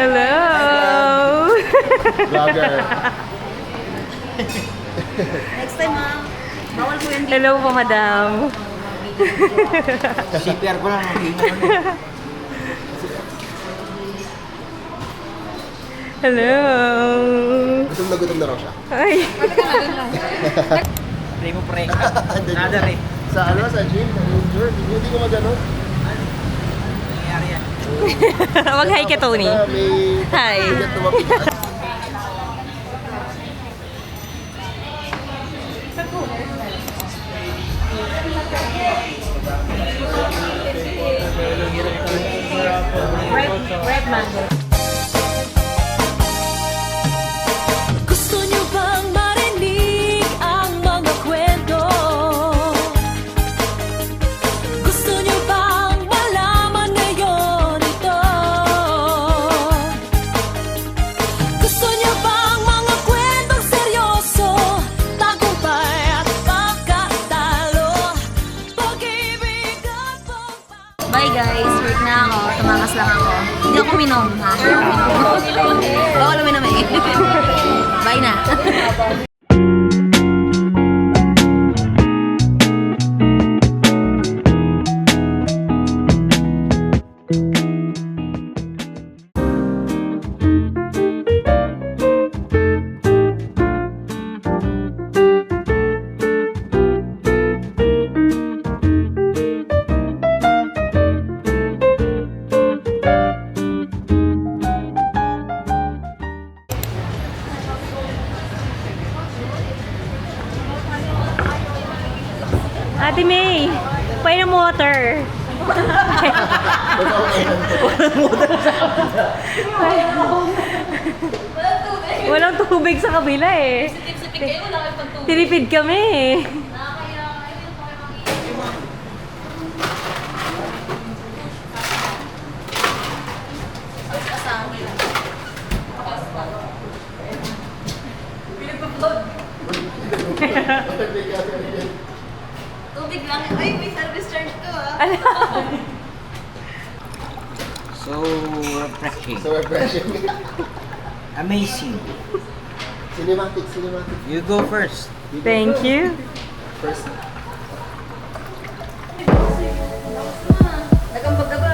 Hello! Vlogger. Next time, ma'am. Bawal po yan. Hello po, madam. CPR ko lang. Hello! Gutom na raw siya. Ay! Pre mo pre. Nada rin. Sa ano? Sa gym? Injured? Hindi ko magano. Nangyayari yan. Mag-hi ka, Tony. May Hi. bigat na mabigat. Red mango. Gusto niyo bang marinig ang mga kwento? Gusto niyo bang malaman ngayon ito? Gusto niyo bang mga kwentong seryoso? Tagumpay at pagkatalo, pag-ibig at pagpapalalo. Bye guys, work na ako. Tumakas lang ako. Hindi ako minom, ha? Bawal uminom eh. Bye na. Ate May, painom water. Walang tubig sa kabila eh. Tinipid kami eh. Tubig lang. Ay, may service charge to, ha? So refreshing. So refreshing. Amazing. Cinematic. You go first. Thank you. First. Nagambag ka ba?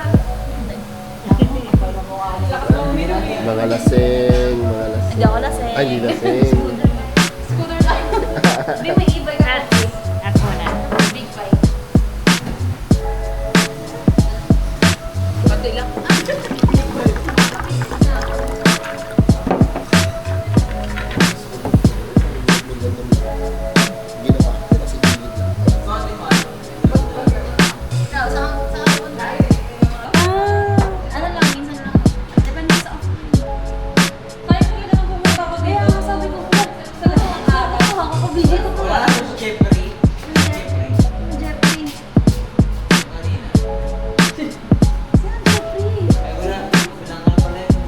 Mga lasing. Hindi ako lasing. Ay, hindi lasing. Scooter lang. Hindi, may e-bike ako. Ako na. Big bike. Pati lang. Ginawa. Kasi gilid lang. Ikaw, saan ka punta? Ano lang, minsan lang. Depende sa office. Kaya ko yun naman pumunta ko dito. Kaya sabi ko, sabi ko, kakabili ko po. Wala na si Jeffrey. Jeffrey. Ay wala. Pinangal pala yun.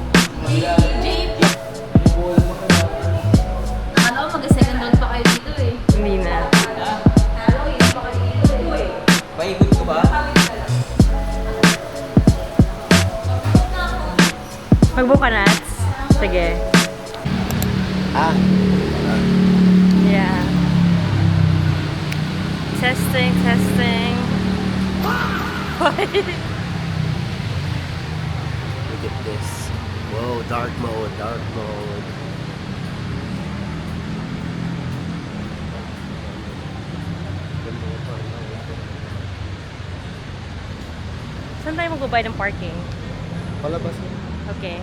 Nakala ko mag-second round pa kayo dito eh. Hindi na. Nakala ko yun pa kayo dito eh. Paikot ko ba? Magbuka nuts? Sige. Ah. Yeah. Testing. Look at this. Whoa, dark mode. Saan tayo magbabayad ng parking? Palabas. Okay.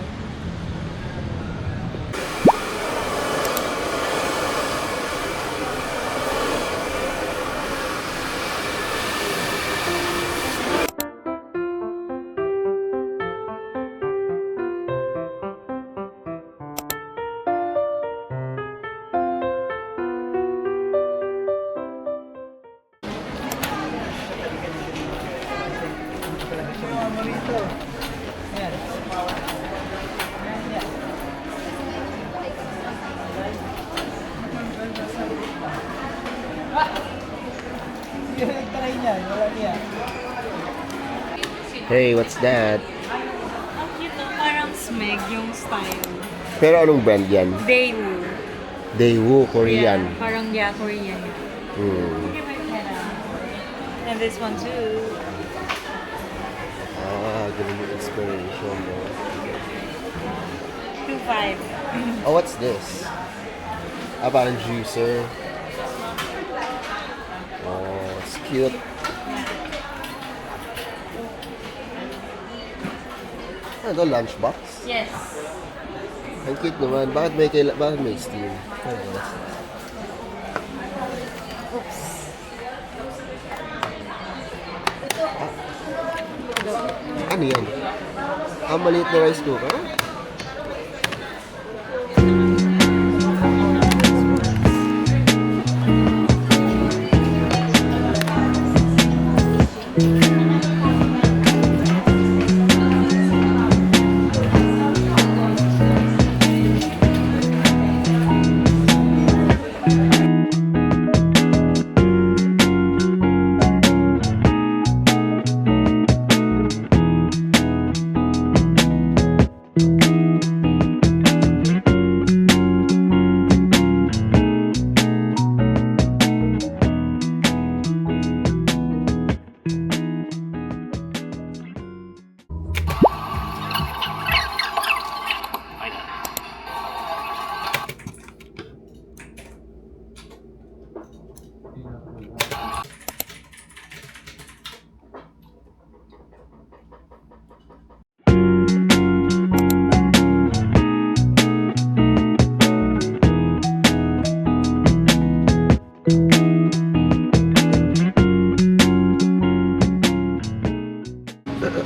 Hey, what's that? Ang cute, no? Parang Smeg yung style. Pero anong brand yan? Daewoo. Daewoo, Korean. Yeah, parang Korean. Hmm. And this one too. Ganun yung inspiration mo. 2.5. Oh, what's this? Parang juicer. Oh, it's cute. Ano to, lunchbox? Yes. Ang cute naman. Bakit may steam? Oops. Ano yan? Maliit na rice cooker?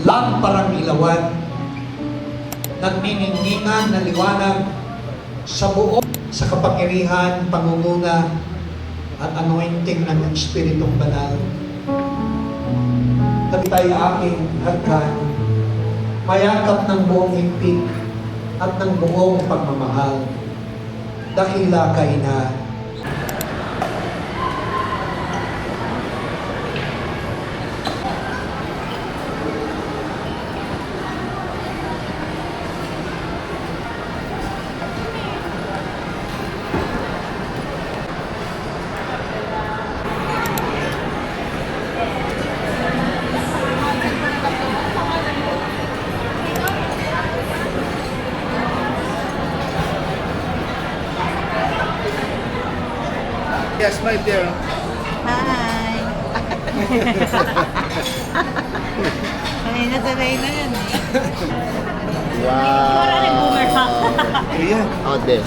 Lamparang ilawan, nagniningningan na liwanag sa buo sa kapangyarihan, pangunguna at anointing ng Espiritong Banal. Tayo aking hagkan, mayakap ng buong higpit at ng buong pagmamahal. Dakila kay na Yes, my dear. Hi! Ay, nasanay na yan eh. Wow. Parang nag-boomerang. Oh, this.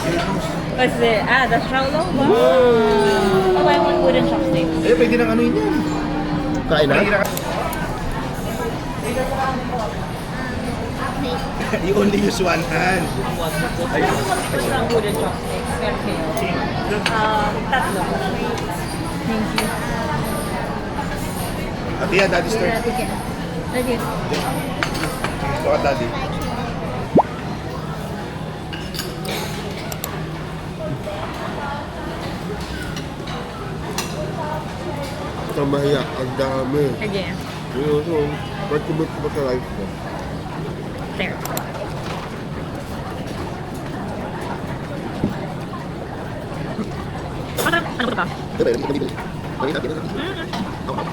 What's it? The Shaolo? Wow! Oh, I want wooden chopsticks. Pwede nang ano yun yan. Kain na? You only use one hand. Isang wooden chopsticks. Meron kayo. Tatlo. Thank you. Ate yan, daddy's turn. Lagi. Ito ka, daddy. Tamahiya, ang dami. Again. So, ba't kumit mo sa life mo? There. Ano ba? Diba, nabibili. Nakita, pinag Okay.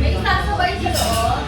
May sasabay sa loob.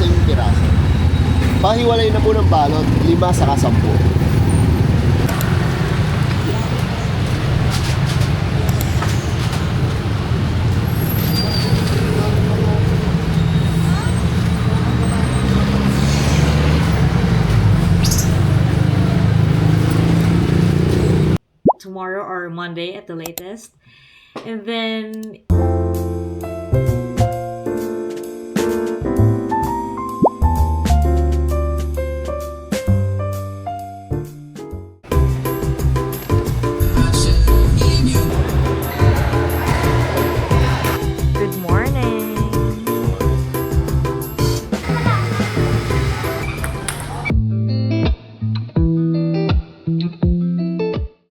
Same piraso. Pahiwalay na po ng balot, 5 saka 10. Tomorrow or Monday at the latest. And then